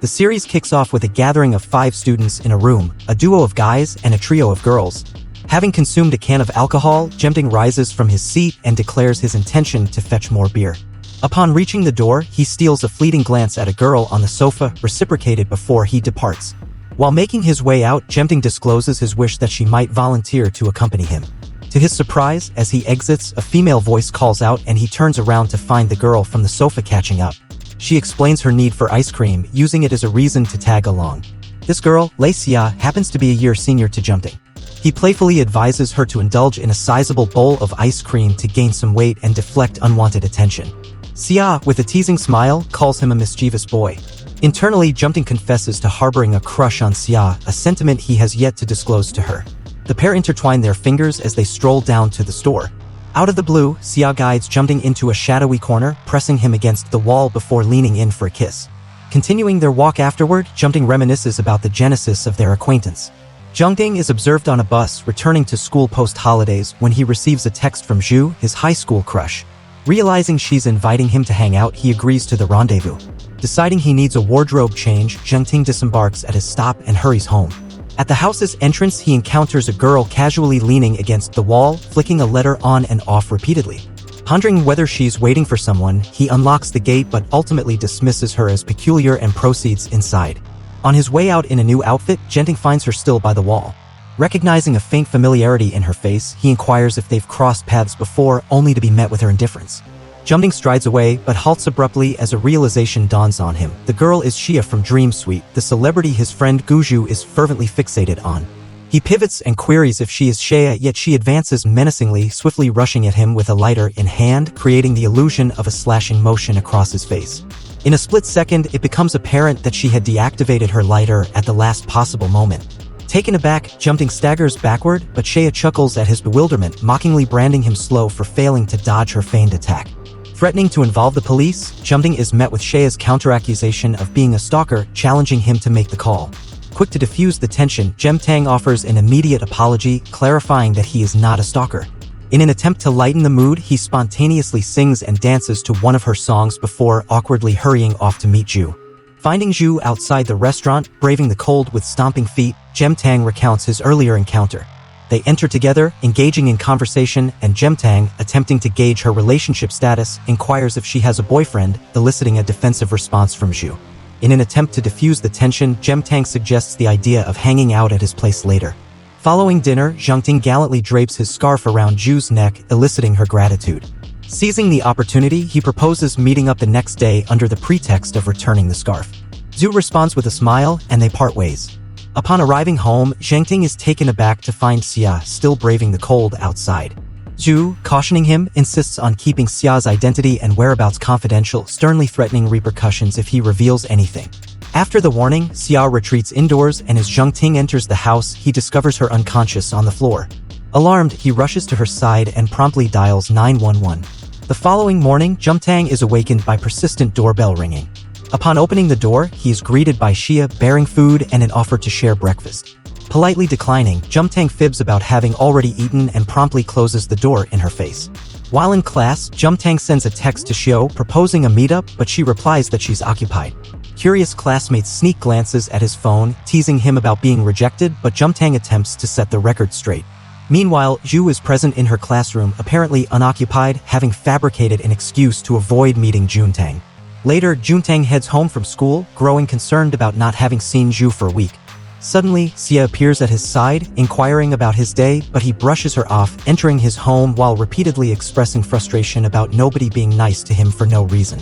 The series kicks off with a gathering of 5 students in a room, a duo of guys and a trio of girls. Having consumed a can of alcohol, Jemting rises from his seat and declares his intention to fetch more beer. Upon reaching the door, he steals a fleeting glance at a girl on the sofa, reciprocated before he departs. While making his way out, Jemting discloses his wish that she might volunteer to accompany him. To his surprise, as he exits, a female voice calls out and he turns around to find the girl from the sofa catching up. She explains her need for ice cream, using it as a reason to tag along. This girl, Lei Xia, happens to be a year senior to Jemting. He playfully advises her to indulge in a sizable bowl of ice cream to gain some weight and deflect unwanted attention. Xia, with a teasing smile, calls him a mischievous boy. Internally, Jemting confesses to harboring a crush on Xia, a sentiment he has yet to disclose to her. The pair intertwine their fingers as they stroll down to the store. Out of the blue, Xia guides Jemting into a shadowy corner, pressing him against the wall before leaning in for a kiss. Continuing their walk afterward, Jemting reminisces about the genesis of their acquaintance. Jemting is observed on a bus returning to school post-holidays when he receives a text from Zhu, his high school crush. Realizing she's inviting him to hang out, he agrees to the rendezvous. Deciding he needs a wardrobe change, Jemting disembarks at his stop and hurries home. At the house's entrance, he encounters a girl casually leaning against the wall, flicking a letter on and off repeatedly. Pondering whether she's waiting for someone, he unlocks the gate but ultimately dismisses her as peculiar and proceeds inside. On his way out in a new outfit, Jemting finds her still by the wall. Recognizing a faint familiarity in her face, he inquires if they've crossed paths before, only to be met with her indifference. Jemting strides away, but halts abruptly as a realization dawns on him. The girl is Xia from Dream Suite, the celebrity his friend Guju is fervently fixated on. He pivots and queries if she is Xia, yet she advances menacingly, swiftly rushing at him with a lighter in hand, creating the illusion of a slashing motion across his face. In a split second, it becomes apparent that she had deactivated her lighter at the last possible moment. Taken aback, Jemting staggers backward, but Xia chuckles at his bewilderment, mockingly branding him slow for failing to dodge her feigned attack. Threatening to involve the police, Jemting is met with Xia's counteraccusation of being a stalker, challenging him to make the call. Quick to defuse the tension, Jemting offers an immediate apology, clarifying that he is not a stalker. In an attempt to lighten the mood, he spontaneously sings and dances to one of her songs before awkwardly hurrying off to meet Zhu. Finding Zhu outside the restaurant, braving the cold with stomping feet, Jemting recounts his earlier encounter. They enter together, engaging in conversation, and Jemting, attempting to gauge her relationship status, inquires if she has a boyfriend, eliciting a defensive response from Zhu. In an attempt to diffuse the tension, Jemting suggests the idea of hanging out at his place later. Following dinner, Jemting gallantly drapes his scarf around Zhu's neck, eliciting her gratitude. Seizing the opportunity, he proposes meeting up the next day under the pretext of returning the scarf. Zhu responds with a smile, and they part ways. Upon arriving home, Jemting is taken aback to find Xia still braving the cold outside. Zhu, cautioning him, insists on keeping Xia's identity and whereabouts confidential, sternly threatening repercussions if he reveals anything. After the warning, Xia retreats indoors, and as Jemting enters the house, he discovers her unconscious on the floor. Alarmed, he rushes to her side and promptly dials 911. The following morning, Jemting is awakened by persistent doorbell ringing. Upon opening the door, he is greeted by Xia, bearing food and an offer to share breakfast. Politely declining, Jemting fibs about having already eaten and promptly closes the door in her face. While in class, Jemting sends a text to Xiao proposing a meetup, but she replies that she's occupied. Curious classmates sneak glances at his phone, teasing him about being rejected, but Jemting attempts to set the record straight. Meanwhile, Zhu is present in her classroom, apparently unoccupied, having fabricated an excuse to avoid meeting Jemting. Later, Jemting heads home from school, growing concerned about not having seen Zhu for a week. Suddenly, Xia appears at his side, inquiring about his day, but he brushes her off, entering his home while repeatedly expressing frustration about nobody being nice to him for no reason.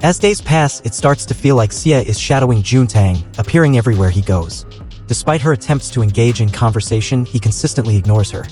As days pass, it starts to feel like Xia is shadowing Jemting, appearing everywhere he goes. Despite her attempts to engage in conversation, he consistently ignores her.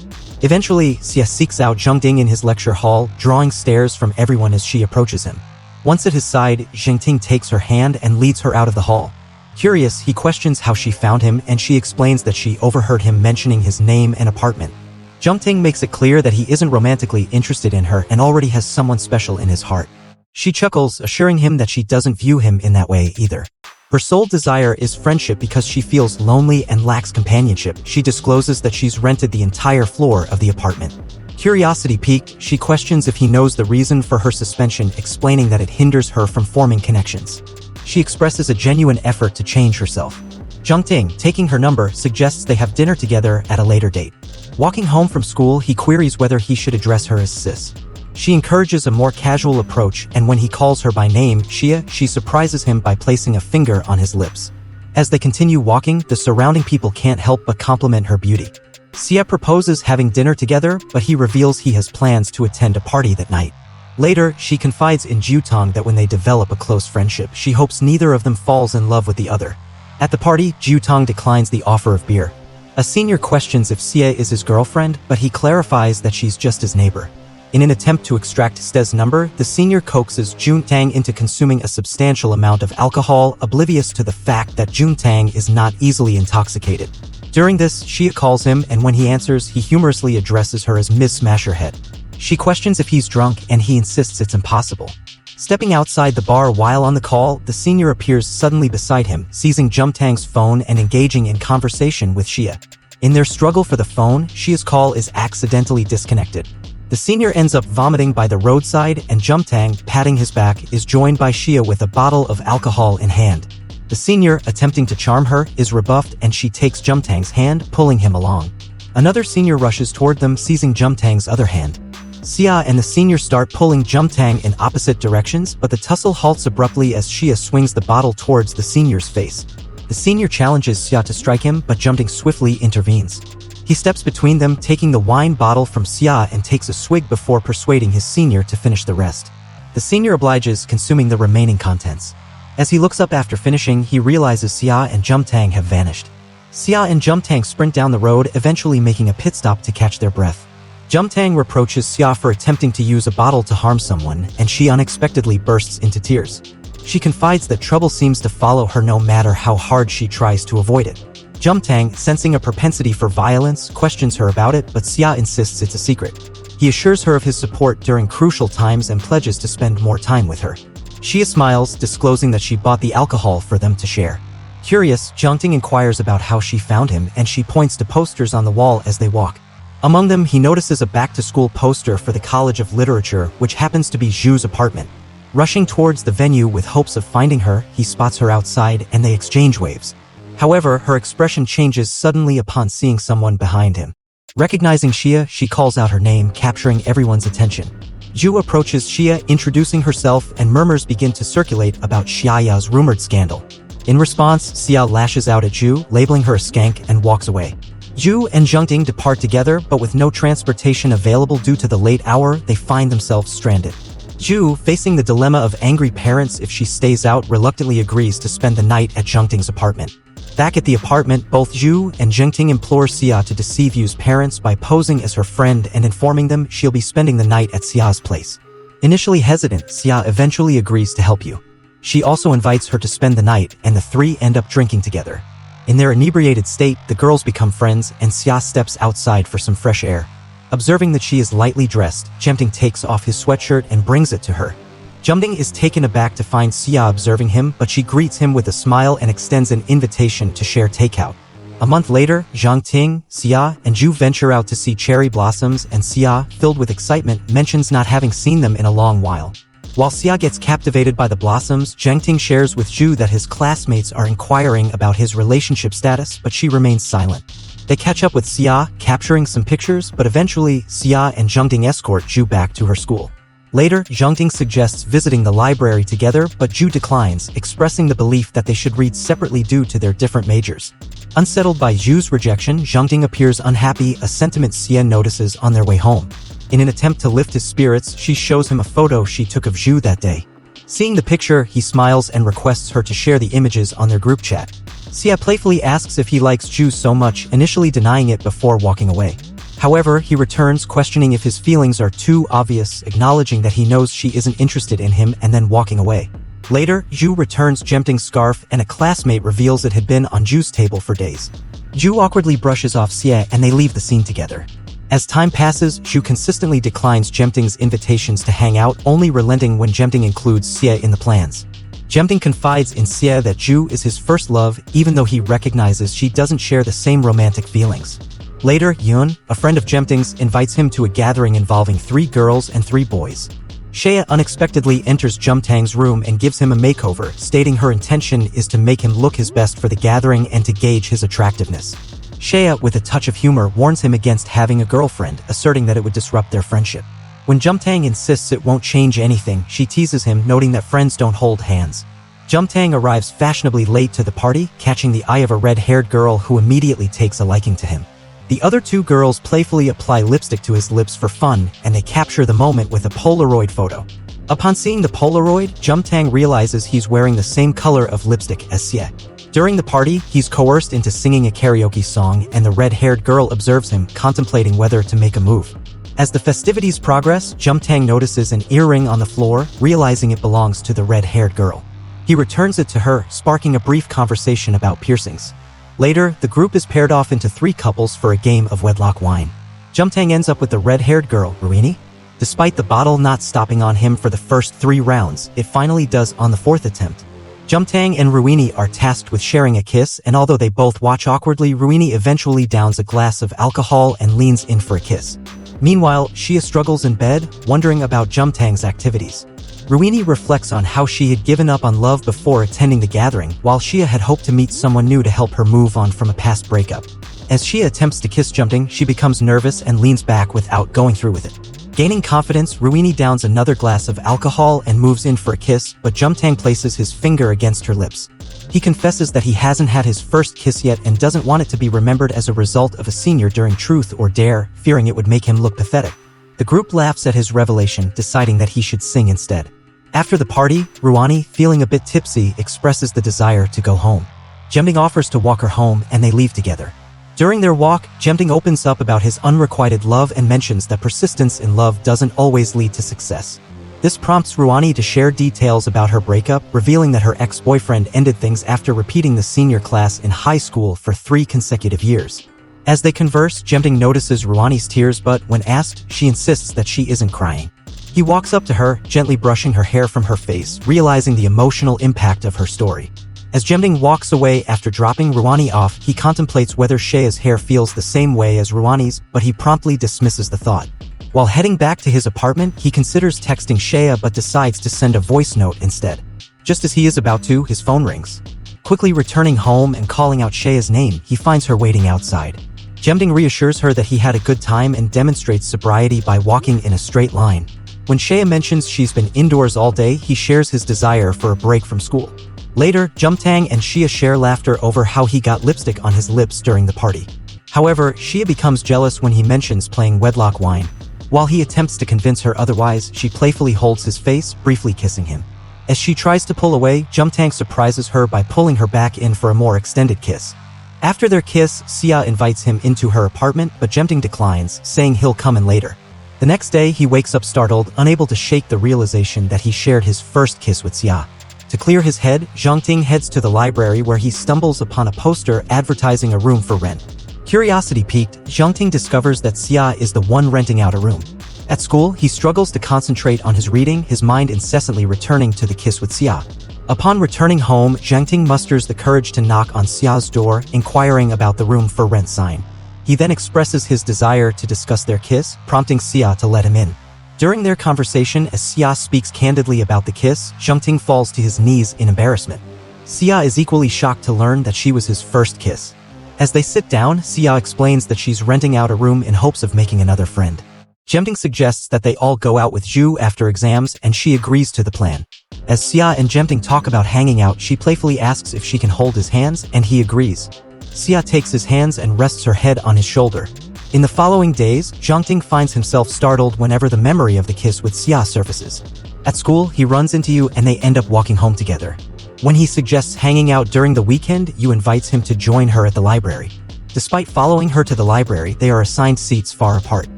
Eventually, Xia seeks out Jemting in his lecture hall, drawing stares from everyone as she approaches him. Once at his side, Jemting takes her hand and leads her out of the hall. Curious, he questions how she found him, and she explains that she overheard him mentioning his name and apartment. Jemting makes it clear that he isn't romantically interested in her and already has someone special in his heart. She chuckles, assuring him that she doesn't view him in that way either. Her sole desire is friendship because she feels lonely and lacks companionship. She discloses that she's rented the entire floor of the apartment. Curiosity piqued, she questions if he knows the reason for her suspension, explaining that it hinders her from forming connections. She expresses a genuine effort to change herself. Jungting, taking her number, suggests they have dinner together at a later date. Walking home from school, he queries whether he should address her as sis. She encourages a more casual approach, and when he calls her by name, Shia, she surprises him by placing a finger on his lips. As they continue walking, the surrounding people can't help but compliment her beauty. Xia proposes having dinner together, but he reveals he has plans to attend a party that night. Later, she confides in Jutong that when they develop a close friendship, she hopes neither of them falls in love with the other. At the party, Jutong declines the offer of beer. A senior questions if Xia is his girlfriend, but he clarifies that she's just his neighbor. In an attempt to extract Ste's number, the senior coaxes Juntang into consuming a substantial amount of alcohol, oblivious to the fact that Juntang is not easily intoxicated. During this, Xia calls him, and when he answers, he humorously addresses her as Miss Smasherhead. She questions if he's drunk, and he insists it's impossible. Stepping outside the bar while on the call, the senior appears suddenly beside him, seizing Juntang's phone and engaging in conversation with Xia. In their struggle for the phone, Xia's call is accidentally disconnected. The senior ends up vomiting by the roadside, and Juntang, patting his back, is joined by Xia with a bottle of alcohol in hand. The senior, attempting to charm her, is rebuffed, and she takes Juntang's hand, pulling him along. Another senior rushes toward them, seizing Juntang's other hand. Xia and the senior start pulling Juntang in opposite directions, but the tussle halts abruptly as Xia swings the bottle towards the senior's face. The senior challenges Xia to strike him, but Juntang swiftly intervenes. He steps between them, taking the wine bottle from Xia and takes a swig before persuading his senior to finish the rest. The senior obliges, consuming the remaining contents. As he looks up after finishing, he realizes Xia and Juntang have vanished. Xia and Juntang sprint down the road, eventually making a pit stop to catch their breath. Juntang reproaches Xia for attempting to use a bottle to harm someone, and she unexpectedly bursts into tears. She confides that trouble seems to follow her no matter how hard she tries to avoid it. Juntang, sensing a propensity for violence, questions her about it, but Xia insists it's a secret. He assures her of his support during crucial times and pledges to spend more time with her. Xia smiles, disclosing that she bought the alcohol for them to share. Curious, Juntang inquires about how she found him, and she points to posters on the wall as they walk. Among them, he notices a back-to-school poster for the College of Literature, which happens to be Zhu's apartment. Rushing towards the venue with hopes of finding her, he spots her outside and they exchange waves. However, her expression changes suddenly upon seeing someone behind him. Recognizing Xia, she calls out her name, capturing everyone's attention. Zhu approaches Xia, introducing herself, and murmurs begin to circulate about Xiaoya's rumored scandal. In response, Xia lashes out at Zhu, labeling her a skank, and walks away. Zhu and Juntang depart together, but with no transportation available due to the late hour, they find themselves stranded. Zhu, facing the dilemma of angry parents if she stays out, reluctantly agrees to spend the night at Juntang's apartment. Back at the apartment, both Zhu and Juntang implore Xia to deceive Yu's parents by posing as her friend and informing them she'll be spending the night at Xia's place. Initially hesitant, Xia eventually agrees to help Yu. She also invites her to spend the night, and the three end up drinking together. In their inebriated state, the girls become friends, and Xia steps outside for some fresh air. Observing that she is lightly dressed, Juntang takes off his sweatshirt and brings it to her. Juntang is taken aback to find Xia observing him, but she greets him with a smile and extends an invitation to share takeout. A month later, Juntang, Xia, and Zhu venture out to see cherry blossoms, and Xia, filled with excitement, mentions not having seen them in a long while. While Xia gets captivated by the blossoms, Juntang shares with Zhu that his classmates are inquiring about his relationship status, but she remains silent. They catch up with Xia, capturing some pictures, but eventually, Xia and Juntang escort Zhu back to her school. Later, Juntang suggests visiting the library together, but Zhu declines, expressing the belief that they should read separately due to their different majors. Unsettled by Zhu's rejection, Juntang appears unhappy, a sentiment Xia notices on their way home. In an attempt to lift his spirits, she shows him a photo she took of Zhu that day. Seeing the picture, he smiles and requests her to share the images on their group chat. Xia playfully asks if he likes Zhu so much, initially denying it before walking away. However, he returns, questioning if his feelings are too obvious, acknowledging that he knows she isn't interested in him, and then walking away. Later, Zhu returns Juntang's scarf, and a classmate reveals it had been on Zhu's table for days. Zhu awkwardly brushes off Xia, and they leave the scene together. As time passes, Zhu consistently declines Juntang's invitations to hang out, only relenting when Juntang includes Xia in the plans. Juntang confides in Xia that Zhu is his first love, even though he recognizes she doesn't share the same romantic feelings. Later, Yun, a friend of Juntang's, invites him to a gathering involving 3 girls and 3 boys. Shea unexpectedly enters Jumtang's room and gives him a makeover, stating her intention is to make him look his best for the gathering and to gauge his attractiveness. Shea, with a touch of humor, warns him against having a girlfriend, asserting that it would disrupt their friendship. When Jumtang insists it won't change anything, she teases him, noting that friends don't hold hands. Jumtang arrives fashionably late to the party, catching the eye of a red-haired girl who immediately takes a liking to him. The other two girls playfully apply lipstick to his lips for fun, and they capture the moment with a Polaroid photo. Upon seeing the Polaroid, Jumtang realizes he's wearing the same color of lipstick as Xie. During the party, he's coerced into singing a karaoke song, and the red-haired girl observes him, contemplating whether to make a move. As the festivities progress, Jumtang notices an earring on the floor, realizing it belongs to the red-haired girl. He returns it to her, sparking a brief conversation about piercings. Later, the group is paired off into 3 couples for a game of wedlock wine. Jumtang ends up with the red-haired girl, Ruini. Despite the bottle not stopping on him for the first 3 rounds, it finally does on the 4th attempt. Jumtang and Ruini are tasked with sharing a kiss, and although they both watch awkwardly, Ruini eventually downs a glass of alcohol and leans in for a kiss. Meanwhile, Xia struggles in bed, wondering about Jumtang's activities. Ruini reflects on how she had given up on love before attending the gathering, while Xia had hoped to meet someone new to help her move on from a past breakup. As Xia attempts to kiss Jumtang, she becomes nervous and leans back without going through with it. Gaining confidence, Ruini downs another glass of alcohol and moves in for a kiss, but Jumtang places his finger against her lips. He confesses that he hasn't had his first kiss yet and doesn't want it to be remembered as a result of a senior during Truth or Dare, fearing it would make him look pathetic. The group laughs at his revelation, deciding that he should sing instead. After the party, Ruani, feeling a bit tipsy, expresses the desire to go home. Jumtang offers to walk her home, and they leave together. During their walk, Jumtang opens up about his unrequited love and mentions that persistence in love doesn't always lead to success. This prompts Ruani to share details about her breakup, revealing that her ex-boyfriend ended things after repeating the senior class in high school for 3 consecutive years. As they converse, Jumtang notices Ruani's tears, but when asked, she insists that she isn't crying. He walks up to her, gently brushing her hair from her face, realizing the emotional impact of her story. As Jumtang walks away after dropping Ruani off, he contemplates whether Shea's hair feels the same way as Ruani's, but he promptly dismisses the thought. While heading back to his apartment, he considers texting Shea but decides to send a voice note instead. Just as he is about to, his phone rings. Quickly returning home and calling out Shea's name, he finds her waiting outside. Jumtang reassures her that he had a good time and demonstrates sobriety by walking in a straight line. When Shea mentions she's been indoors all day, he shares his desire for a break from school. Later, Jumtang and Xia share laughter over how he got lipstick on his lips during the party. However, Xia becomes jealous when he mentions playing wedlock wine. While he attempts to convince her otherwise, she playfully holds his face, briefly kissing him. As she tries to pull away, Jumtang surprises her by pulling her back in for a more extended kiss. After their kiss, Xia invites him into her apartment, but Jumtang declines, saying he'll come in later. The next day, he wakes up startled, unable to shake the realization that he shared his first kiss with Xia. To clear his head, Jumtang heads to the library where he stumbles upon a poster advertising a room for rent. Curiosity piqued, Jumtang discovers that Xia is the one renting out a room. At school, he struggles to concentrate on his reading, his mind incessantly returning to the kiss with Xia. Upon returning home, Jumtang musters the courage to knock on Xia's door, inquiring about the room for rent sign. He then expresses his desire to discuss their kiss, prompting Xia to let him in. During their conversation, as Xia speaks candidly about the kiss, Jumtang falls to his knees in embarrassment. Xia is equally shocked to learn that she was his first kiss. As they sit down, Xia explains that she's renting out a room in hopes of making another friend. Jumtang suggests that they all go out with Zhu after exams, and she agrees to the plan. As Xia and Jumtang talk about hanging out, she playfully asks if she can hold his hands, and he agrees. Xia takes his hands and rests her head on his shoulder. In the following days, Jumtang finds himself startled whenever the memory of the kiss with Xia surfaces. At school, he runs into Yu and they end up walking home together. When he suggests hanging out during the weekend, Yu invites him to join her at the library. Despite following her to the library, they are assigned seats far apart.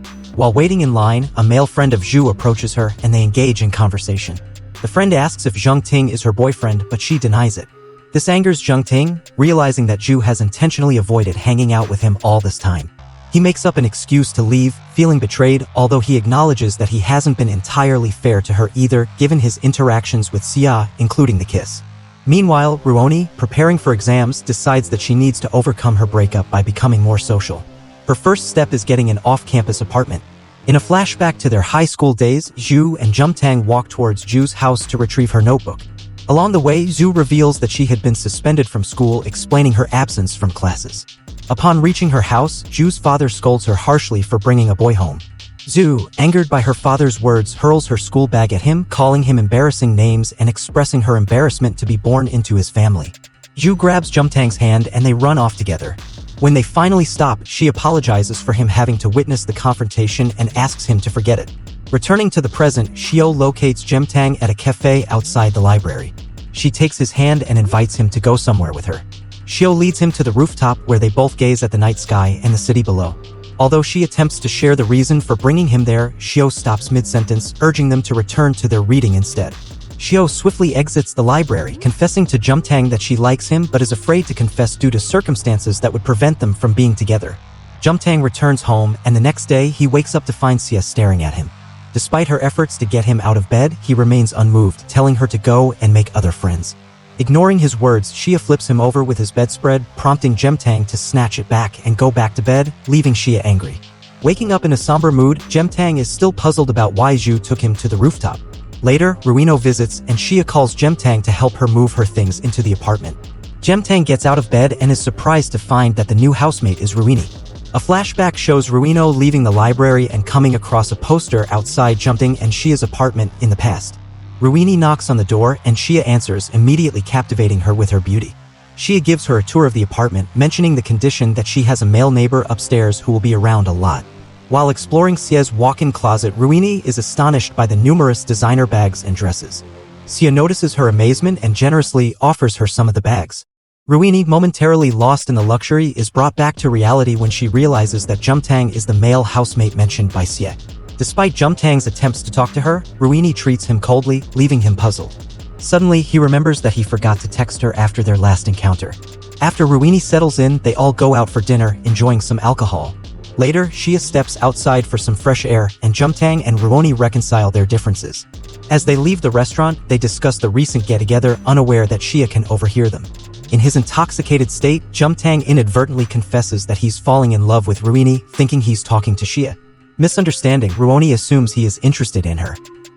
While waiting in line, a male friend of Zhu approaches her and they engage in conversation. The friend asks if Jumtang is her boyfriend, but she denies it. This angers Jumtang, realizing that Zhu has intentionally avoided hanging out with him all this time. He makes up an excuse to leave, feeling betrayed, although he acknowledges that he hasn't been entirely fair to her either, given his interactions with Xia, including the kiss. Meanwhile, Ruoni, preparing for exams, decides that she needs to overcome her breakup by becoming more social. Her first step is getting an off-campus apartment. In a flashback to their high school days, Zhu and Jumtang walk towards Zhu's house to retrieve her notebook. Along the way, Zhu reveals that she had been suspended from school, explaining her absence from classes. Upon reaching her house, Zhu's father scolds her harshly for bringing a boy home. Zhu, angered by her father's words, hurls her school bag at him, calling him embarrassing names and expressing her embarrassment to be born into his family. Zhu grabs Jumtang's hand and they run off together. When they finally stop, she apologizes for him having to witness the confrontation and asks him to forget it. Returning to the present, Xiao locates Jumtang at a cafe outside the library. She takes his hand and invites him to go somewhere with her. Xiao leads him to the rooftop where they both gaze at the night sky and the city below. Although she attempts to share the reason for bringing him there, Xiao stops mid-sentence, urging them to return to their reading instead. Xiao swiftly exits the library, confessing to Jumtang that she likes him but is afraid to confess due to circumstances that would prevent them from being together. Jumtang returns home, and the next day he wakes up to find Xia staring at him. Despite her efforts to get him out of bed, he remains unmoved, telling her to go and make other friends. Ignoring his words, Xia flips him over with his bedspread, prompting Jumtang to snatch it back and go back to bed, leaving Xia angry. Waking up in a somber mood, Jumtang is still puzzled about why Zhu took him to the rooftop. Later, Ruino visits and Xia calls Jumtang to help her move her things into the apartment. Jumtang gets out of bed and is surprised to find that the new housemate is Ruini. A flashback shows Ruino leaving the library and coming across a poster outside Jumtang and Xia's apartment in the past. Ruini knocks on the door and Xia answers, immediately captivating her with her beauty. Xia gives her a tour of the apartment, mentioning the condition that she has a male neighbor upstairs who will be around a lot. While exploring Xia's walk-in closet, Ruini is astonished by the numerous designer bags and dresses. Xia notices her amazement and generously offers her some of the bags. Ruini, momentarily lost in the luxury, is brought back to reality when she realizes that Jumtang is the male housemate mentioned by Xia. Despite Jumtang's attempts to talk to her, Ruini treats him coldly, leaving him puzzled. Suddenly, he remembers that he forgot to text her after their last encounter. After Ruini settles in, they all go out for dinner, enjoying some alcohol. Later, Xia steps outside for some fresh air, and Jumtang and Ruoni reconcile their differences. As they leave the restaurant, they discuss the recent get-together, unaware that Xia can overhear them. In his intoxicated state, Jumtang inadvertently confesses that he's falling in love with Ruini, thinking he's talking to Xia. Misunderstanding, Ruoni assumes he is interested in her.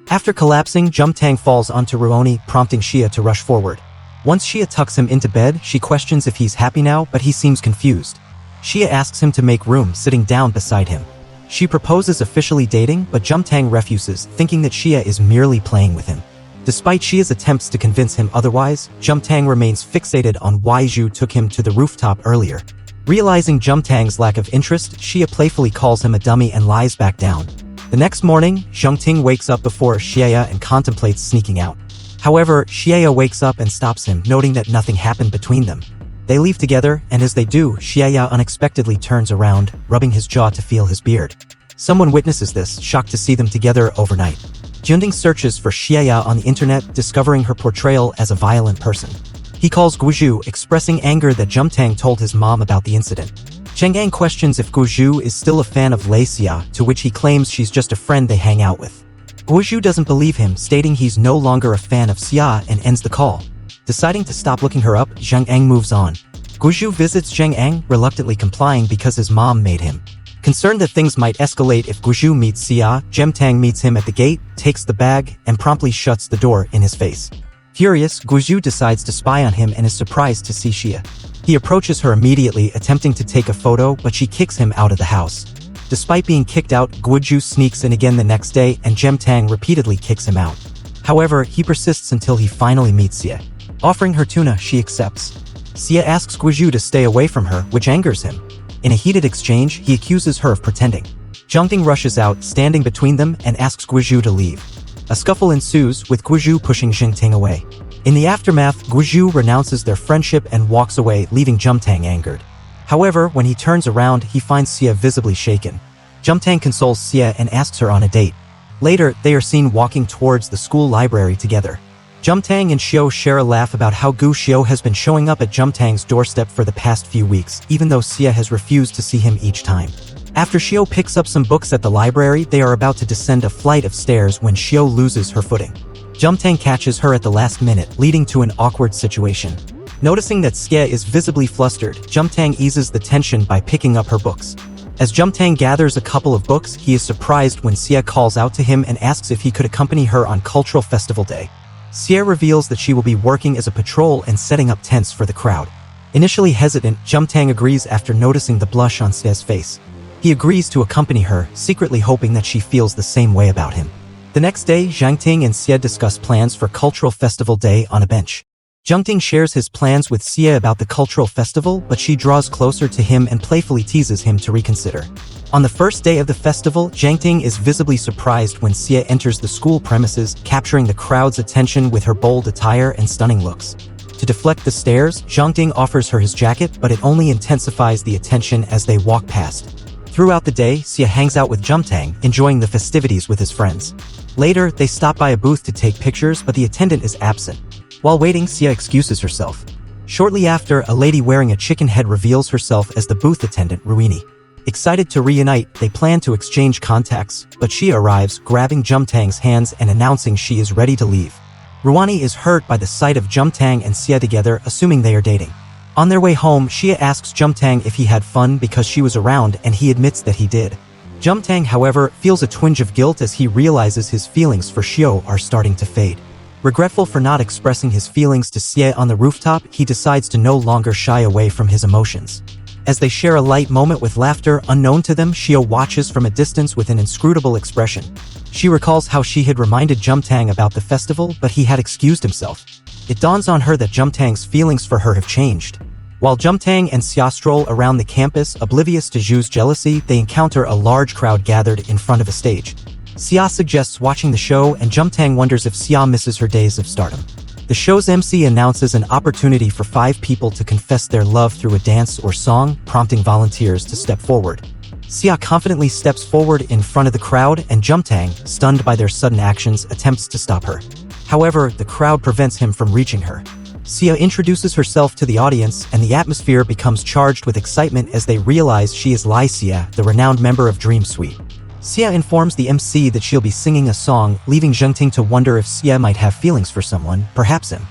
After collapsing, Jumtang falls onto Ruoni, prompting Xia to rush forward. Once Xia tucks him into bed, she questions if he's happy now, but he seems confused. Xia asks him to make room, sitting down beside him. She proposes officially dating, but Jumtang refuses, thinking that Xia is merely playing with him. Despite Xia's attempts to convince him otherwise, Jumtang remains fixated on why Zhu took him to the rooftop earlier. Realizing Jumtang's lack of interest, Xia playfully calls him a dummy and lies back down. The next morning, Zhengting wakes up before Xia and contemplates sneaking out. However, Xia wakes up and stops him, noting that nothing happened between them. They leave together, and as they do, Xia unexpectedly turns around, rubbing his jaw to feel his beard. Someone witnesses this, shocked to see them together overnight. Junding searches for Xia on the internet, discovering her portrayal as a violent person. He calls Guizhu, expressing anger that Jumtang told his mom about the incident. Chang'an questions if Guizhu is still a fan of Lei Xia, to which he claims she's just a friend they hang out with. Guizhu doesn't believe him, stating he's no longer a fan of Xia, and ends the call. Deciding to stop looking her up, Zhang Ang moves on. Guizhu visits Zhang Ang, reluctantly complying because his mom made him. Concerned that things might escalate if Guizhu meets Xia, Jumtang meets him at the gate, takes the bag, and promptly shuts the door in his face. Furious, Guizhu decides to spy on him and is surprised to see Xia. He approaches her immediately, attempting to take a photo, but she kicks him out of the house. Despite being kicked out, Guizhu sneaks in again the next day, and Jumtang repeatedly kicks him out. However, he persists until he finally meets Xia. Offering her tuna, she accepts. Xia asks Guizhu to stay away from her, which angers him. In a heated exchange, he accuses her of pretending. Zhengting rushes out, standing between them, and asks Guizhu to leave. A scuffle ensues, with Guizhu pushing Zhengting away. In the aftermath, Guizhu renounces their friendship and walks away, leaving Jumtang angered. However, when he turns around, he finds Xia visibly shaken. Jumtang consoles Xia and asks her on a date. Later, they are seen walking towards the school library together. Jumtang and Xiao share a laugh about how Gu Xiao has been showing up at Jumtang's doorstep for the past few weeks, even though Xia has refused to see him each time. After Xiao picks up some books at the library, they are about to descend a flight of stairs when Xiao loses her footing. Jumtang catches her at the last minute, leading to an awkward situation. Noticing that Xia is visibly flustered, Jumtang eases the tension by picking up her books. As Jumtang gathers a couple of books, he is surprised when Xia calls out to him and asks if he could accompany her on Cultural Festival Day. Xia reveals that she will be working as a patrol and setting up tents for the crowd. Initially hesitant, Jumtang agrees after noticing the blush on Xia's face. He agrees to accompany her, secretly hoping that she feels the same way about him. The next day, Zhangting and Xia discuss plans for Cultural Festival Day on a bench. Zhangting shares his plans with Xia about the cultural festival, but she draws closer to him and playfully teases him to reconsider. On the first day of the festival, Zhangting is visibly surprised when Xia enters the school premises, capturing the crowd's attention with her bold attire and stunning looks. To deflect the stares, Zhangting offers her his jacket, but it only intensifies the attention as they walk past. Throughout the day, Xia hangs out with Jumtang, enjoying the festivities with his friends. Later, they stop by a booth to take pictures, but the attendant is absent. While waiting, Xia excuses herself. Shortly after, a lady wearing a chicken head reveals herself as the booth attendant, Ruini. Excited to reunite, they plan to exchange contacts, but Xia arrives, grabbing Jumtang's hands and announcing she is ready to leave. Ruani is hurt by the sight of Jumtang and Xia together, assuming they are dating. On their way home, Xia asks Jumtang if he had fun because she was around, and he admits that he did. Jumtang, however, feels a twinge of guilt as he realizes his feelings for Xiao are starting to fade. Regretful for not expressing his feelings to Xia on the rooftop, he decides to no longer shy away from his emotions. As they share a light moment with laughter unknown to them, Xiao watches from a distance with an inscrutable expression. She recalls how she had reminded Jumtang about the festival, but he had excused himself. It dawns on her that Jumtang's feelings for her have changed. While Jumtang and Xia stroll around the campus, oblivious to Zhu's jealousy, they encounter a large crowd gathered in front of a stage. Xia suggests watching the show, and Jumtang wonders if Xia misses her days of stardom. The show's MC announces an opportunity for 5 people to confess their love through a dance or song, prompting volunteers to step forward. Xia confidently steps forward in front of the crowd, and Jumtang, stunned by their sudden actions, attempts to stop her. However, the crowd prevents him from reaching her. Xia introduces herself to the audience, and the atmosphere becomes charged with excitement as they realize she is Lai Xia, the renowned member of Dream Suite. Xia informs the MC that she'll be singing a song, leaving Zhengting to wonder if Xia might have feelings for someone, perhaps him.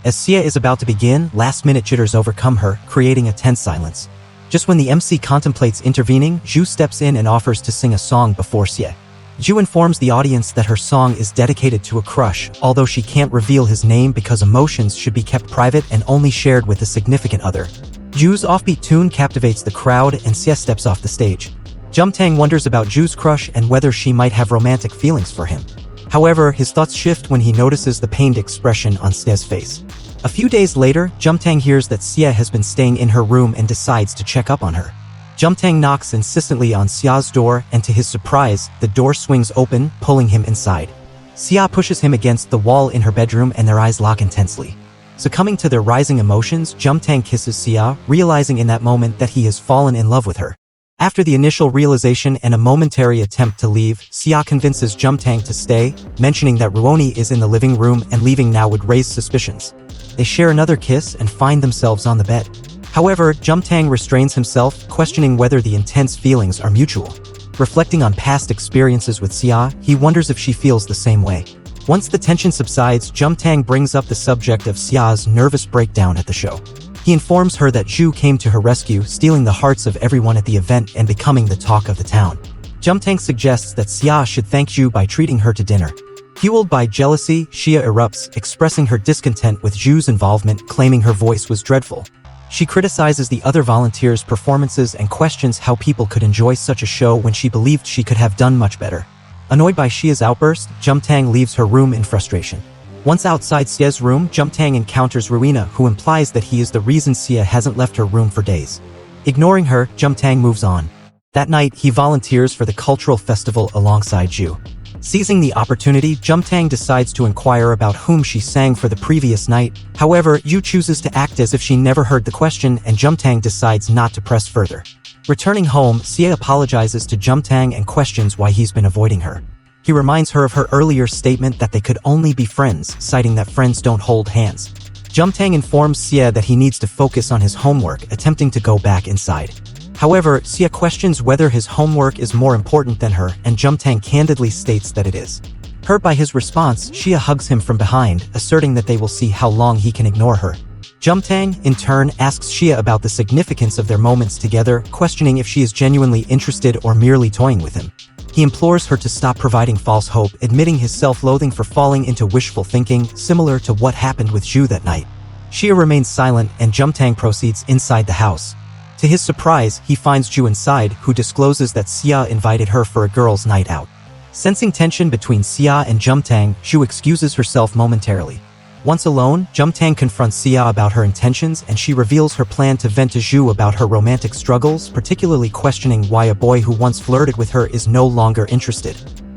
As Xia is about to begin, last-minute jitters overcome her, creating a tense silence. Just when the MC contemplates intervening, Zhu steps in and offers to sing a song before Xia. Zhu informs the audience that her song is dedicated to a crush, although she can't reveal his name because emotions should be kept private and only shared with a significant other. Zhu's offbeat tune captivates the crowd, and Xia steps off the stage. Jumtang wonders about Zhu's crush and whether she might have romantic feelings for him. However, his thoughts shift when he notices the pained expression on Xia's face. A few days later, Jumtang hears that Xia has been staying in her room and decides to check up on her. Jumtang knocks insistently on Xia's door, and to his surprise, the door swings open, pulling him inside. Xia pushes him against the wall in her bedroom, and their eyes lock intensely. Succumbing to their rising emotions, Jumtang kisses Xia, realizing in that moment that he has fallen in love with her. After the initial realization and a momentary attempt to leave, Xia convinces Jumtang to stay, mentioning that Ruoni is in the living room and leaving now would raise suspicions. They share another kiss and find themselves on the bed. However, Jumtang restrains himself, questioning whether the intense feelings are mutual. Reflecting on past experiences with Xia, he wonders if she feels the same way. Once the tension subsides, Jumtang brings up the subject of Xia's nervous breakdown at the show. He informs her that Zhu came to her rescue, stealing the hearts of everyone at the event and becoming the talk of the town. Jumtang suggests that Xia should thank Zhu by treating her to dinner. Fueled by jealousy, Xia erupts, expressing her discontent with Zhu's involvement, claiming her voice was dreadful. She criticizes the other volunteers' performances and questions how people could enjoy such a show when she believed she could have done much better. Annoyed by Xia's outburst, Jumtang leaves her room in frustration. Once outside Xia's room, Jumtang encounters Ruina, who implies that he is the reason Xia hasn't left her room for days. Ignoring her, Jumtang moves on. That night, he volunteers for the cultural festival alongside Zhu. Seizing the opportunity, Jumtang decides to inquire about whom she sang for the previous night. However, Zhu chooses to act as if she never heard the question, and Jumtang decides not to press further. Returning home, Xia apologizes to Jumtang and questions why he's been avoiding her. He reminds her of her earlier statement that they could only be friends, citing that friends don't hold hands. Jumtang informs Xia that he needs to focus on his homework, attempting to go back inside. However, Xia questions whether his homework is more important than her, and Jumtang candidly states that it is. Hurt by his response, Xia hugs him from behind, asserting that they will see how long he can ignore her. Jumtang, in turn, asks Xia about the significance of their moments together, questioning if she is genuinely interested or merely toying with him. He implores her to stop providing false hope, admitting his self-loathing for falling into wishful thinking, similar to what happened with Zhu that night. Xia remains silent, and Jumtang proceeds inside the house. To his surprise, he finds Zhu inside, who discloses that Xia invited her for a girls' night out. Sensing tension between Xia and Jumtang, Zhu excuses herself momentarily. Once alone, Jumtang confronts Xia about her intentions, and she reveals her plan to vent to Zhu about her romantic struggles, particularly questioning why a boy who once flirted with her is no longer interested.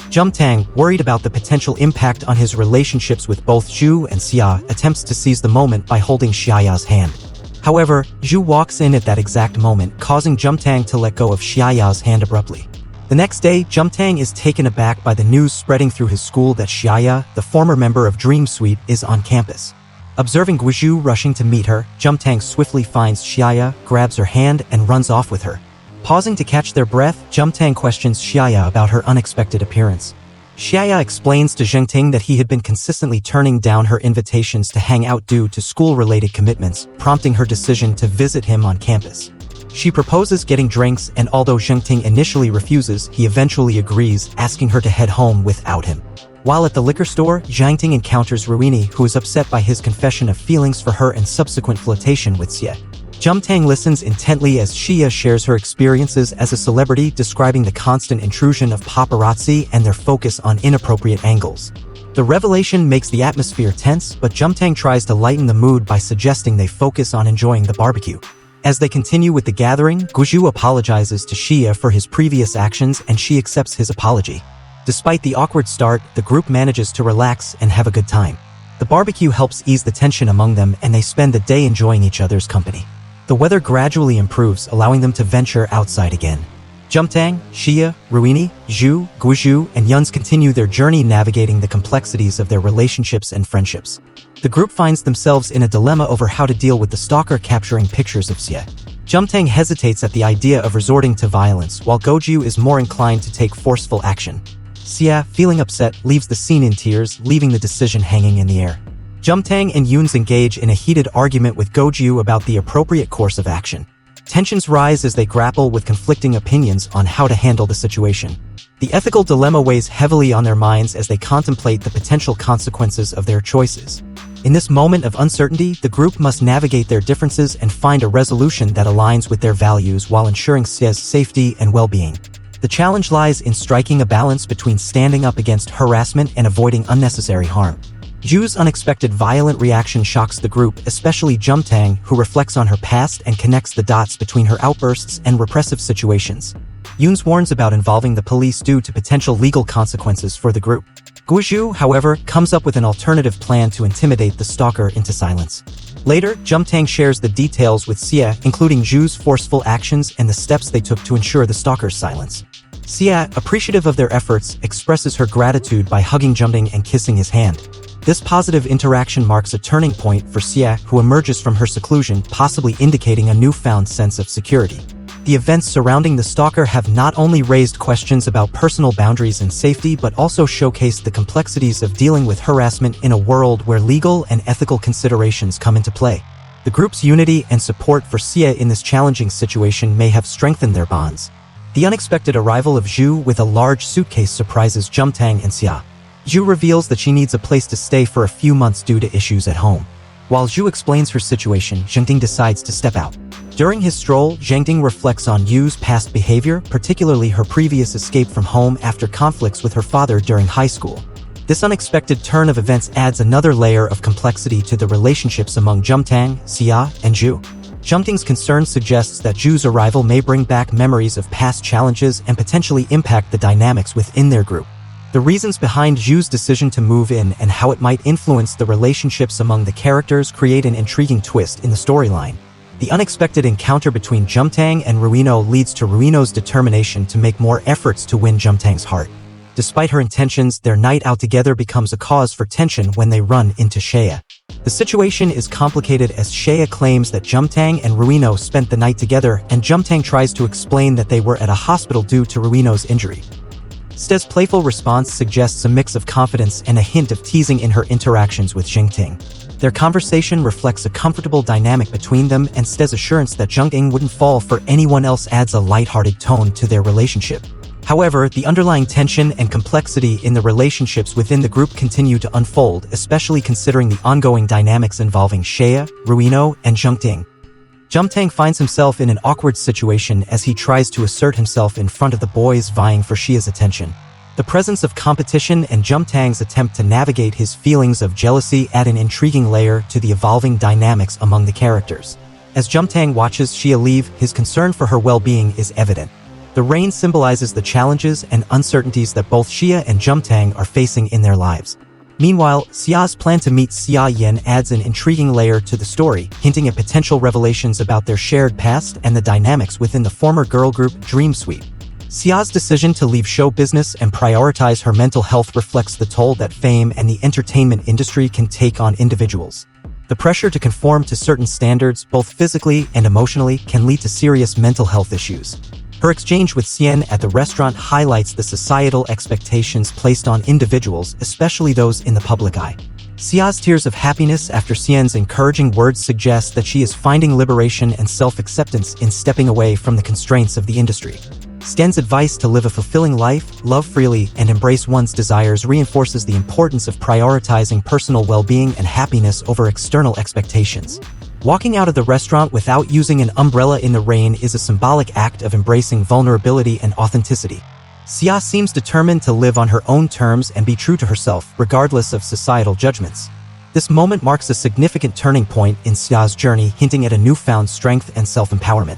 Jumtang, worried about the potential impact on his relationships with both Zhu and Xia, attempts to seize the moment by holding Xiaya's hand. However, Zhu walks in at that exact moment, causing Jumtang to let go of Xiaya's hand abruptly. The next day, Jumtang is taken aback by the news spreading through his school that Xiaya, the former member of Dream Suite, is on campus. Observing Guizhu rushing to meet her, Jumtang swiftly finds Xiaya, grabs her hand, and runs off with her. Pausing to catch their breath, Jumtang questions Xiaya about her unexpected appearance. Xiaya explains to Zhengting that he had been consistently turning down her invitations to hang out due to school-related commitments, prompting her decision to visit him on campus. She proposes getting drinks, and although Zhengting initially refuses, he eventually agrees, asking her to head home without him. While at the liquor store, Zhengting encounters Ruini, who is upset by his confession of feelings for her and subsequent flirtation with Xie. Jumtang listens intently as Xia shares her experiences as a celebrity, describing the constant intrusion of paparazzi and their focus on inappropriate angles. The revelation makes the atmosphere tense, but Jumtang tries to lighten the mood by suggesting they focus on enjoying the barbecue. As they continue with the gathering, Guizhu apologizes to Xia for his previous actions, and she accepts his apology. Despite the awkward start, the group manages to relax and have a good time. The barbecue helps ease the tension among them, and they spend the day enjoying each other's company. The weather gradually improves, allowing them to venture outside again. Jumtang, Xia, Ruini, Zhu, Guizhu, and Yuns continue their journey navigating the complexities of their relationships and friendships. The group finds themselves in a dilemma over how to deal with the stalker capturing pictures of Xie. Jumtang hesitates at the idea of resorting to violence, while Guizhu is more inclined to take forceful action. Xia, feeling upset, leaves the scene in tears, leaving the decision hanging in the air. Jumtang and Yuns engage in a heated argument with Guizhu about the appropriate course of action. Tensions rise as they grapple with conflicting opinions on how to handle the situation. The ethical dilemma weighs heavily on their minds as they contemplate the potential consequences of their choices. In this moment of uncertainty, the group must navigate their differences and find a resolution that aligns with their values while ensuring Xie's safety and well-being. The challenge lies in striking a balance between standing up against harassment and avoiding unnecessary harm. Zhu's unexpected violent reaction shocks the group, especially Jumtang, who reflects on her past and connects the dots between her outbursts and repressive situations. Yuns warns about involving the police due to potential legal consequences for the group. Guizhu, however, comes up with an alternative plan to intimidate the stalker into silence. Later, Jumtang shares the details with Xia, including Zhu's forceful actions and the steps they took to ensure the stalker's silence. Xia, appreciative of their efforts, expresses her gratitude by hugging Jumtang and kissing his hand. This positive interaction marks a turning point for Xia, who emerges from her seclusion, possibly indicating a newfound sense of security. The events surrounding the stalker have not only raised questions about personal boundaries and safety, but also showcased the complexities of dealing with harassment in a world where legal and ethical considerations come into play. The group's unity and support for Xia in this challenging situation may have strengthened their bonds. The unexpected arrival of Zhu with a large suitcase surprises Jumtang and Xia. Zhu reveals that she needs a place to stay for a few months due to issues at home. While Zhu explains her situation, Zhengting decides to step out. During his stroll, Zhengting reflects on Yu's past behavior, particularly her previous escape from home after conflicts with her father during high school. This unexpected turn of events adds another layer of complexity to the relationships among Jumtang, Xia, and Zhu. Jumting's concern suggests that Zhu's arrival may bring back memories of past challenges and potentially impact the dynamics within their group. The reasons behind Zhu's decision to move in and how it might influence the relationships among the characters create an intriguing twist in the storyline. The unexpected encounter between Jumtang and Ruino leads to Ruino's determination to make more efforts to win Jumtang's heart. Despite her intentions, their night out together becomes a cause for tension when they run into Xia. The situation is complicated as Xia claims that Jumtang and Ruino spent the night together, and Jumtang tries to explain that they were at a hospital due to Ruino's injury. Ste's playful response suggests a mix of confidence and a hint of teasing in her interactions with Jingting. Their conversation reflects a comfortable dynamic between them, and Ste's assurance that Jingting wouldn't fall for anyone else adds a lighthearted tone to their relationship. However, the underlying tension and complexity in the relationships within the group continue to unfold, especially considering the ongoing dynamics involving Shea, Ruino, and Jingting. Jingting finds himself in an awkward situation as he tries to assert himself in front of the boys vying for Xia's attention. The presence of competition and Jingting's attempt to navigate his feelings of jealousy add an intriguing layer to the evolving dynamics among the characters. As Jingting watches Xia leave, his concern for her well-being is evident. The rain symbolizes the challenges and uncertainties that both Xia and Jingting are facing in their lives. Meanwhile, Xia's plan to meet Xia Yan adds an intriguing layer to the story, hinting at potential revelations about their shared past and the dynamics within the former girl group Dream Suite. Xia's decision to leave show business and prioritize her mental health reflects the toll that fame and the entertainment industry can take on individuals. The pressure to conform to certain standards, both physically and emotionally, can lead to serious mental health issues. Her exchange with Xian at the restaurant highlights the societal expectations placed on individuals, especially those in the public eye. Xia's tears of happiness after Xian's encouraging words suggest that she is finding liberation and self-acceptance in stepping away from the constraints of the industry. Xian's advice to live a fulfilling life, love freely, and embrace one's desires reinforces the importance of prioritizing personal well-being and happiness over external expectations. Walking out of the restaurant without using an umbrella in the rain is a symbolic act of embracing vulnerability and authenticity. Xia seems determined to live on her own terms and be true to herself, regardless of societal judgments. This moment marks a significant turning point in Xia's journey, hinting at a newfound strength and self-empowerment.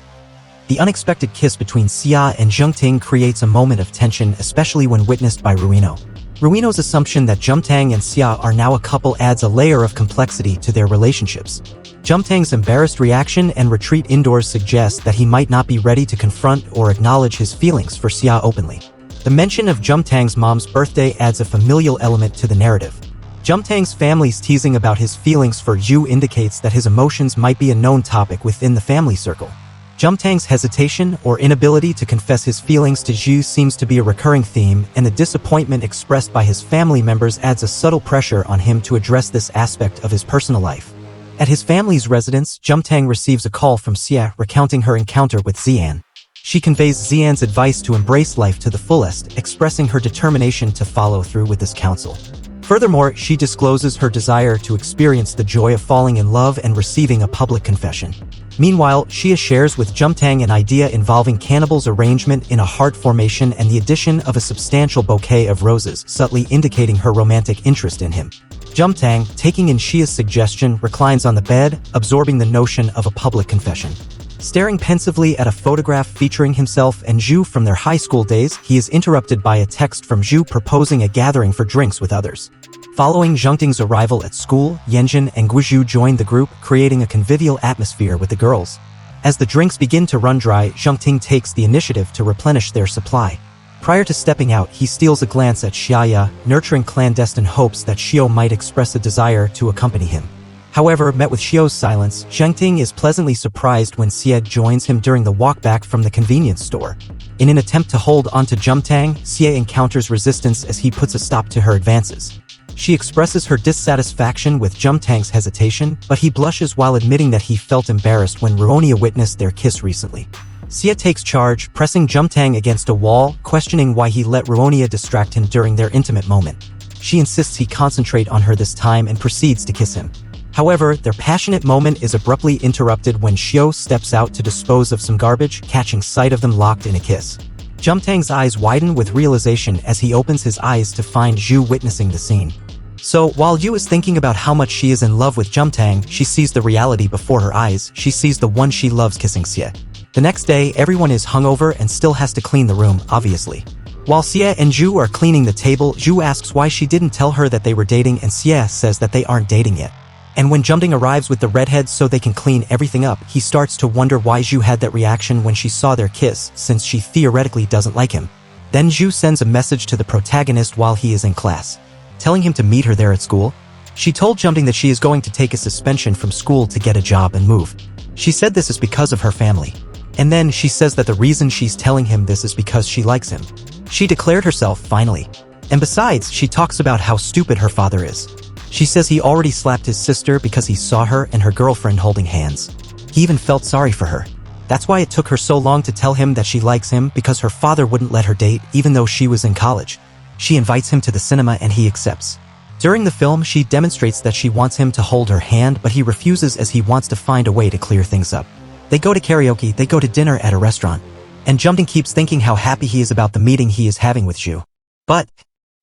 The unexpected kiss between Xia and Jingting creates a moment of tension, especially when witnessed by Ruino. Ruino's assumption that Jingting and Xia are now a couple adds a layer of complexity to their relationships. Jingting's embarrassed reaction and retreat indoors suggest that he might not be ready to confront or acknowledge his feelings for Xia openly. The mention of Jingting's mom's birthday adds a familial element to the narrative. Jingting's family's teasing about his feelings for Zhu indicates that his emotions might be a known topic within the family circle. Jingting's hesitation or inability to confess his feelings to Zhu seems to be a recurring theme, and the disappointment expressed by his family members adds a subtle pressure on him to address this aspect of his personal life. At his family's residence, Jingting receives a call from Xia recounting her encounter with Xian. She conveys Xian's advice to embrace life to the fullest, expressing her determination to follow through with this counsel. Furthermore, she discloses her desire to experience the joy of falling in love and receiving a public confession. Meanwhile, Xia shares with Jingting an idea involving Cannibal's arrangement in a heart formation and the addition of a substantial bouquet of roses, subtly indicating her romantic interest in him. Jingting, taking in Xia's suggestion, reclines on the bed, absorbing the notion of a public confession. Staring pensively at a photograph featuring himself and Zhu from their high school days, he is interrupted by a text from Zhu proposing a gathering for drinks with others. Following Jingting's arrival at school, Yanjin and Guizhu join the group, creating a convivial atmosphere with the girls. As the drinks begin to run dry, Jingting takes the initiative to replenish their supply. Prior to stepping out, he steals a glance at Xiaya, nurturing clandestine hopes that Xiao might express a desire to accompany him. However, met with Xiao's silence, Jingting is pleasantly surprised when Xia joins him during the walk back from the convenience store. In an attempt to hold onto Jingting, Xia encounters resistance as he puts a stop to her advances. She expresses her dissatisfaction with Jingting's hesitation, but he blushes while admitting that he felt embarrassed when Ruonia witnessed their kiss recently. Xia takes charge, pressing Jingting against a wall, questioning why he let Ruonia distract him during their intimate moment. She insists he concentrate on her this time and proceeds to kiss him. However, their passionate moment is abruptly interrupted when Xiao steps out to dispose of some garbage, catching sight of them locked in a kiss. Jingting's eyes widen with realization as he opens his eyes to find Zhu witnessing the scene. So, while Yu is thinking about how much she is in love with Jingting, she sees the reality before her eyes. She sees the one she loves kissing Xia. The next day, everyone is hungover and still has to clean the room, obviously. While Xia and Zhu are cleaning the table, Zhu asks why she didn't tell her that they were dating, and Xia says that they aren't dating yet. And when Jingting arrives with the redhead so they can clean everything up, he starts to wonder why Zhu had that reaction when she saw their kiss, since she theoretically doesn't like him. Then Zhu sends a message to the protagonist while he is in class, telling him to meet her there at school. She told Jingting that she is going to take a suspension from school to get a job and move. She said this is because of her family. And then she says that the reason she's telling him this is because she likes him. She declared herself finally. And besides, she talks about how stupid her father is. She says he already slapped his sister because he saw her and her girlfriend holding hands. He even felt sorry for her. That's why it took her so long to tell him that she likes him, because her father wouldn't let her date even though she was in college. She invites him to the cinema and he accepts. During the film, she demonstrates that she wants him to hold her hand, but he refuses as he wants to find a way to clear things up. They go to karaoke, they go to dinner at a restaurant. And Jumting keeps thinking how happy he is about the meeting he is having with Zhu. But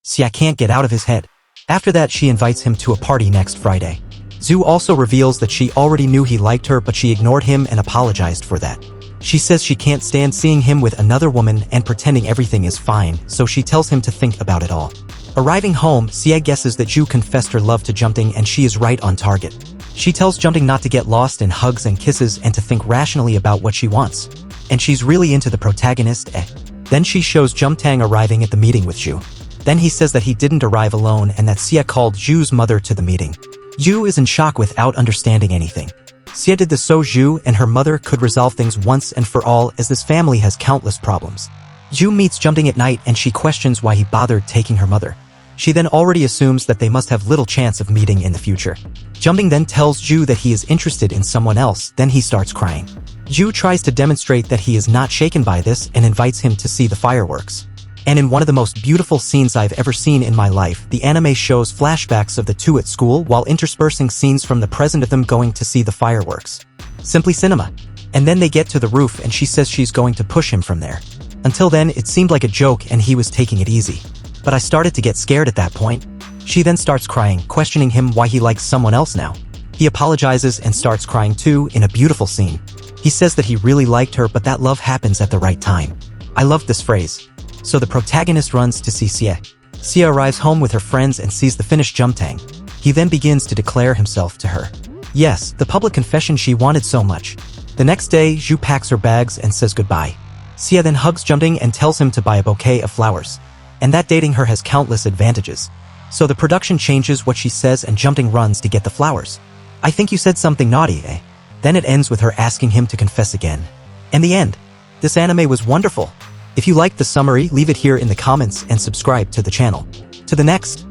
Xia can't get out of his head. After that, she invites him to a party next Friday. Zhu also reveals that she already knew he liked her, but she ignored him and apologized for that. She says she can't stand seeing him with another woman and pretending everything is fine, so she tells him to think about it all. Arriving home, Xia guesses that Zhu confessed her love to Jumting, and she is right on target. She tells Jumting not to get lost in hugs and kisses and to think rationally about what she wants. And she's really into the protagonist, Then she shows Jumtang arriving at the meeting with Zhu. Then he says that he didn't arrive alone and that Xia called Zhu's mother to the meeting. Zhu is in shock without understanding anything. Xia did this so Zhu and her mother could resolve things once and for all, as this family has countless problems. Zhu meets Jumting at night and she questions why he bothered taking her mother. She then already assumes that they must have little chance of meeting in the future. Jumting then tells Zhu that he is interested in someone else, then he starts crying. Zhu tries to demonstrate that he is not shaken by this and invites him to see the fireworks. And in one of the most beautiful scenes I've ever seen in my life, the anime shows flashbacks of the two at school while interspersing scenes from the present of them going to see the fireworks. Simply cinema. And then they get to the roof and she says she's going to push him from there. Until then, it seemed like a joke and he was taking it easy. But I started to get scared at that point. She then starts crying, questioning him why he likes someone else now. He apologizes and starts crying too in a beautiful scene. He says that he really liked her, but that love happens at the right time. I loved this phrase. So the protagonist runs to see Xia. Xia arrives home with her friends and sees the finished Jumtang. He then begins to declare himself to her. Yes, the public confession she wanted so much. The next day, Zhu packs her bags and says goodbye. Xia then hugs Jumting and tells him to buy a bouquet of flowers. And that dating her has countless advantages. So the production changes what she says and Jumting runs to get the flowers. I think you said something naughty, Then it ends with her asking him to confess again. In the end, this anime was wonderful. If you liked the summary, leave it here in the comments and subscribe to the channel. To the next.